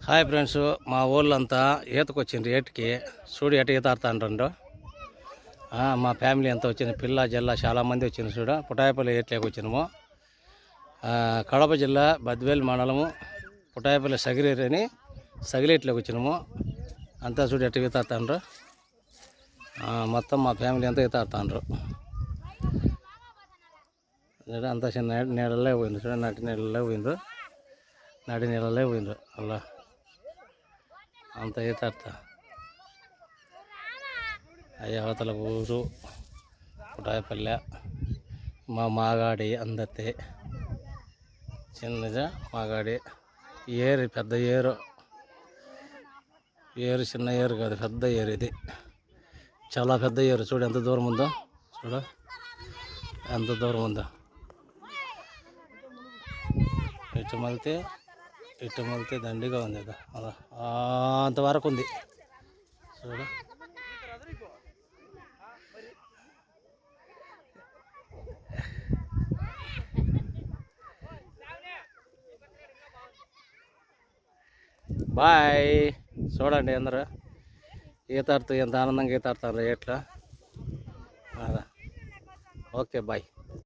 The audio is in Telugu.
హాయ్ ఫ్రెండ్స్, మా ఊళ్ళంతా ఈతకు వచ్చిండ్రు. ఏటికి చూడు ఎట ఈత ఆడుతుండ్రు. మా ఫ్యామిలీ అంతా వచ్చింది. పిల్ల జిల్లా చాలామంది వచ్చింది. చూడ పుటాయపల్లి ఏట్లోకి వచ్చినాము. కడప జిల్లా బద్వేల్ మండలము పుటాయపల్లి సగిరేరి అని సగిలేట్లోకి వచ్చినాము. అంతా చూడు ఎట్ట ఈత ఆడుతుండ్రు. మొత్తం మా ఫ్యామిలీ అంతా ఈత ఆడుతుండ్రు. అంతా చిన్న నీళ్ళలో పోయింది. చూడ నటి నీళ్ళలో పోయిండ్రు. నడి నీళ్ళలో పోయిండ్రు. అలా అంత ఈత ఆడతా. అయ్యా అవతల ఊరు పుటాయపల్లె మా మాగాడి అందతే చిన్నది మాగాడి ఏరు, పెద్ద ఏరు. ఏరు చిన్న ఏరు కాదు, పెద్ద ఏరు. ఇది చాలా పెద్ద ఏరు. చూడు ఎంత దూరం ఉందో. చూడు ఎంత దూరం ఉందో. ఇటు మలితే దండిగా ఉంది. అలా అంతవరకు ఉంది. చూడు బాయ్. చూడండి అందరూ ఈత ఆడుతూ ఎంత ఆనందంగా ఈత ఆడుతారు ఎట్లా. Okay bye.